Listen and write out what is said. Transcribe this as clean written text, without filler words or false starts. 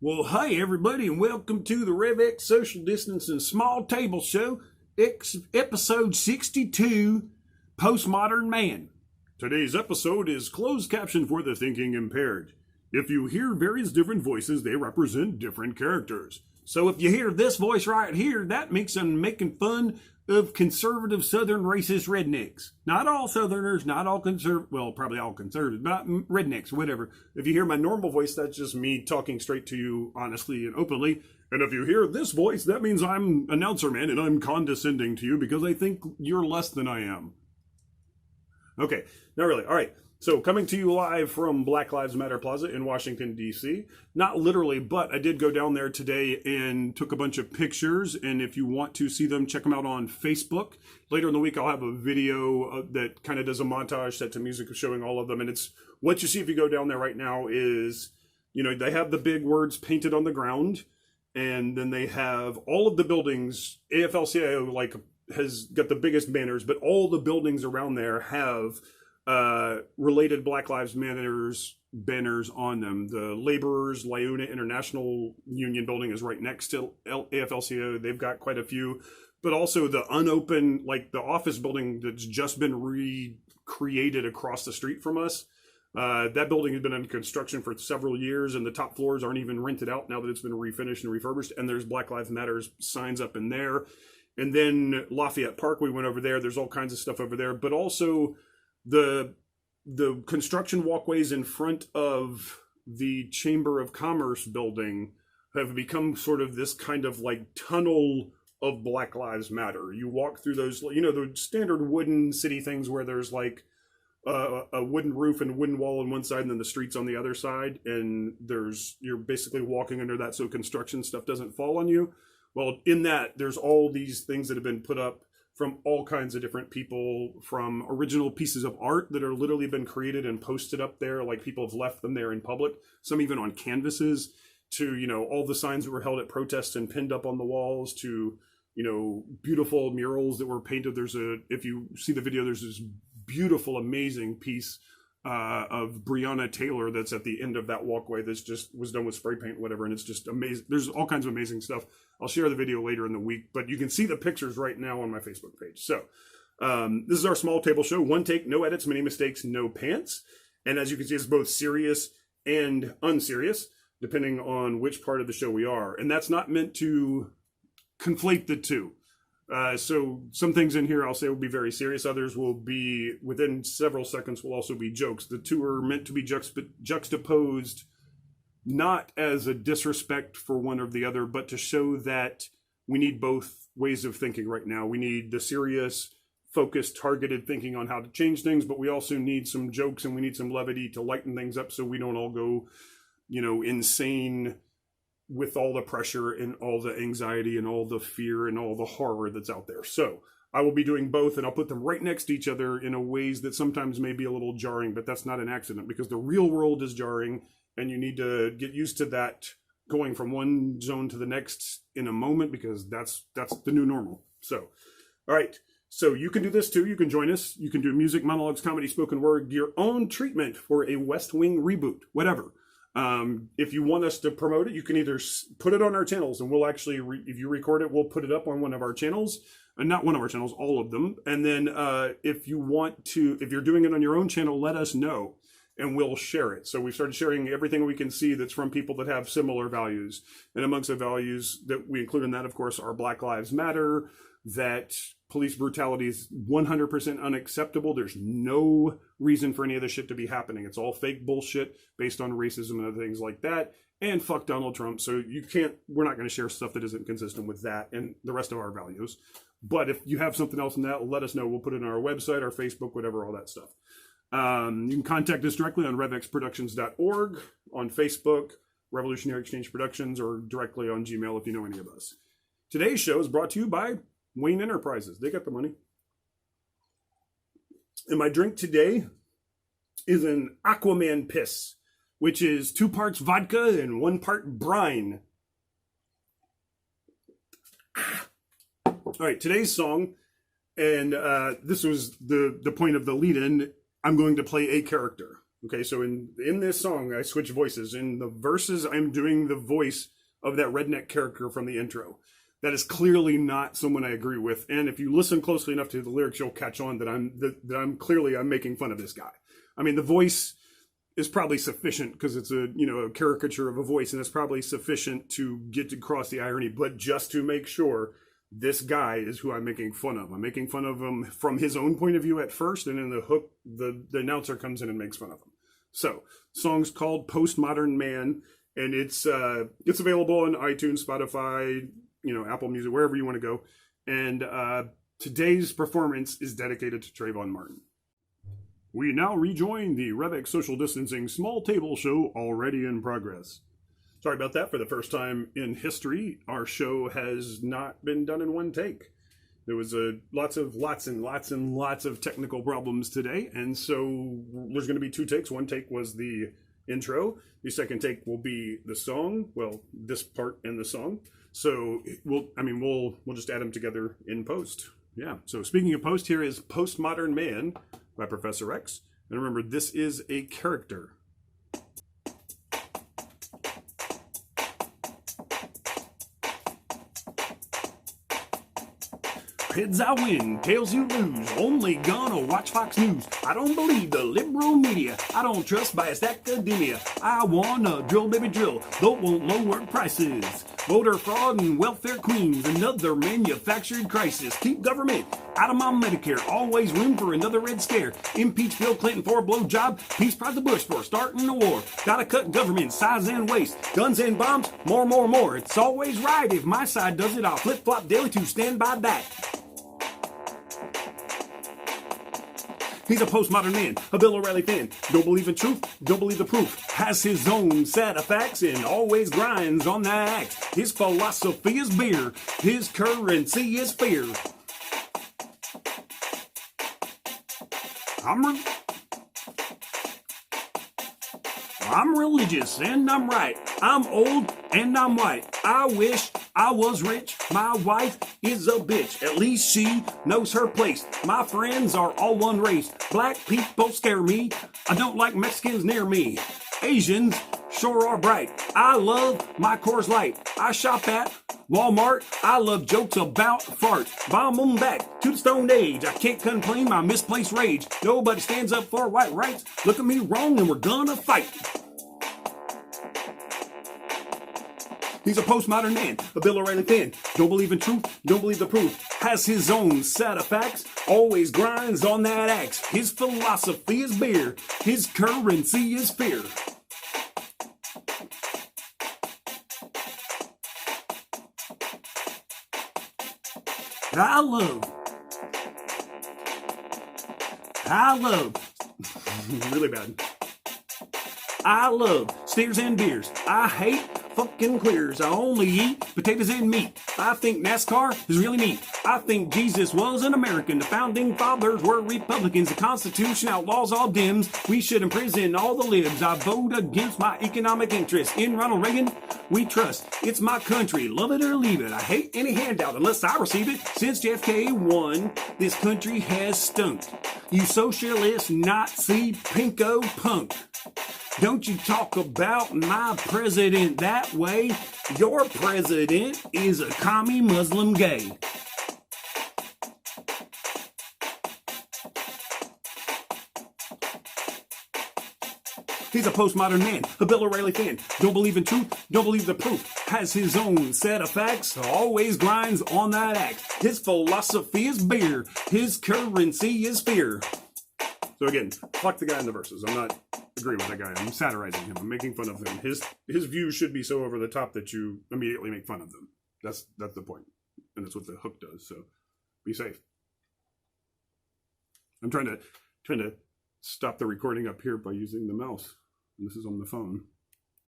Well, hi everybody, and welcome to the RevEx Social Distance and Small Table Show, episode 62, Postmodern Man. Today's episode is closed caption for the thinking impaired. If you hear various different voices, they represent different characters. So if you hear this voice right here, that means I'm making fun of conservative Southern racist rednecks. Not all Southerners, not all well, probably all conservatives, but rednecks, whatever. If you hear my normal voice, that's just me talking straight to you honestly and openly. And if you hear this voice, that means I'm announcer man and I'm condescending to you because I think you're less than I am. Okay, not really. All right. So coming to you live from Black Lives Matter Plaza in Washington, D.C. Not literally, but I did go down there today and took a bunch of pictures. And if you want to see them, check them out on Facebook. Later in the week, I'll have a video that kind of does a montage set to music showing all of them. And it's what you see if you go down there right now is, you know, they have the big words painted on the ground. And then they have all of the buildings. AFL-CIO has got the biggest banners, but all the buildings around there have related Black Lives Matters banners on them. The Laborers Liona International Union building is right next to AFL-CIO. They've got quite a few, but also the unopened, like the office building that's just been recreated across the street from us. That building has been in construction for several years, and the top floors aren't even rented out now that it's been refinished and refurbished. And there's Black Lives Matters signs up in there. And then Lafayette Park, we went over there. There's all kinds of stuff over there, but also the construction walkways in front of the Chamber of Commerce building have become sort of this kind of like tunnel of Black Lives Matter. You walk through those, you know, the standard wooden city things where there's like a wooden roof and a wooden wall on one side and then the streets on the other side. And you're basically walking under that so construction stuff doesn't fall on you. Well, in that, there's all these things that have been put up from all kinds of different people, from original pieces of art that are literally been created and posted up there, like people have left them there in public, some even on canvases, to, you know, all the signs that were held at protests and pinned up on the walls, to, you know, beautiful murals that were painted. If you see the video, there's this beautiful, amazing piece of Breonna Taylor that's at the end of that walkway that's just was done with spray paint, whatever, and it's just amazing. There's all kinds of amazing stuff. I'll share the video later in the week, but you can see the pictures right now on my Facebook page. So this is our small table show. One take, no edits, many mistakes, no pants. And as you can see, it's both serious and unserious, depending on which part of the show we are. And that's not meant to conflate the two. So some things in here I'll say will be very serious. Others will be, within several seconds, will also be jokes. The two are meant to be juxtaposed, not as a disrespect for one or the other, but to show that we need both ways of thinking right now. We need the serious, focused, targeted thinking on how to change things, but we also need some jokes and we need some levity to lighten things up so we don't all go, you know, insane with all the pressure and all the anxiety and all the fear and all the horror that's out there. So I will be doing both, and I'll put them right next to each other in a ways that sometimes may be a little jarring, but that's not an accident because the real world is jarring and you need to get used to that going from one zone to the next in a moment because that's the new normal. So, all right. So you can do this too. You can join us. You can do music, monologues, comedy, spoken word, your own treatment for a West Wing reboot, whatever. If you want us to promote it, you can either put it on our channels and we'll actually, if you record it, we'll put it up on one of our channels, not one of our channels, all of them. And then, if you're doing it on your own channel, let us know and we'll share it. So we've started sharing everything we can see that's from people that have similar values. And amongst the values that we include in that, of course, are Black Lives Matter, that police brutality is 100% unacceptable. There's no reason for any of this shit to be happening. It's all fake bullshit based on racism and other things like that. And fuck Donald Trump. So we're not going to share stuff that isn't consistent with that and the rest of our values. But if you have something else in that, let us know. We'll put it on our website, our Facebook, whatever, all that stuff. You can contact us directly on revexproductions.org, on Facebook, Revolutionary Exchange Productions, or directly on Gmail if you know any of us. Today's show is brought to you by Wayne Enterprises. They got the money. And my drink today is an Aquaman piss, which is 2 parts vodka and 1 part brine. All right, today's song, and this was the point of the lead-in. I'm going to play a character. Okay, so in this song, I switch voices. In the verses, I'm doing the voice of that redneck character from the intro. That is clearly not someone I agree with. And if you listen closely enough to the lyrics, you'll catch on that I'm clearly making fun of this guy. I mean, the voice is probably sufficient because it's a caricature of a voice, and it's probably sufficient to get across the irony. But just to make sure, this guy is who I'm making fun of. I'm making fun of him from his own point of view at first, and in the hook, the announcer comes in and makes fun of him. So, song's called Postmodern Man, and it's available on iTunes, Spotify, Apple Music, wherever you want to go. And today's performance is dedicated to Trayvon Martin. We now rejoin the RevEx Social Distancing Small Table Show, already in progress. Sorry about that. For the first time in history, our show has not been done in one take. There was lots and lots of technical problems today, and so there's going to be 2 takes. One take was the intro. The second take will be the song. Well, this part and the song. So we'll just add them together in post. Yeah. So speaking of post, here is Postmodern Man by Professor X. And remember, this is a character. Heads I win, tails you lose. Only gonna watch Fox News. I don't believe the liberal media. I don't trust biased academia. I wanna drill, baby, drill. Though it won't lower prices. Voter fraud and welfare queens. Another manufactured crisis. Keep government out of my Medicare. Always room for another red scare. Impeach Bill Clinton for a blowjob. Peace prize the Bush for starting a war. Gotta cut government size and waste. Guns and bombs, more. It's always right if my side does it. I'll flip-flop daily to stand by that. He's a postmodern man, a Bill O'Reilly fan. Don't believe in truth, don't believe the proof. Has his own set of facts and always grinds on that axe. His philosophy is beer, his currency is fear. I'm religious and I'm right. I'm old and I'm white. I wish I was rich. My wife is a bitch. At least she knows her place. My friends are all one race. Black people scare me. I don't like Mexicans near me. Asians sure are bright. I love my Coors Light. I shop at Walmart. I love jokes about farts. Bomb them back to the Stone Age. I can't complain my misplaced rage. Nobody stands up for white rights. Look at me wrong and we're gonna fight. He's a postmodern man, a Bill O'Reilly fan. Don't believe in truth, don't believe the proof. Has his own set of facts, always grinds on that axe. His philosophy is beer, his currency is fear. I love, really bad. I love steers and beers. I hate fucking queers. I only eat potatoes and meat. I think NASCAR is really neat. I think Jesus was an American. The founding fathers were Republicans. The Constitution outlaws all Dems. We should imprison all the libs. I vote against my economic interests. In Ronald Reagan, we trust. It's my country. Love it or leave it. I hate any handout unless I receive it. Since JFK won, this country has stunk. You socialist, Nazi, pinko punk. Don't you talk about my president that way. Your president is a commie Muslim gay. He's a postmodern man, a Bill O'Reilly fan. Don't believe in truth, don't believe the proof. Has his own set of facts, always grinds on that axe. His philosophy is beer, his currency is fear. So again, fuck the guy in the verses. I'm not agreeing with that guy. I'm satirizing him. I'm making fun of him. His views should be so over the top that you immediately make fun of them. That's the point. And that's what the hook does. So be safe. I'm trying to stop the recording up here by using the mouse. And this is on the phone.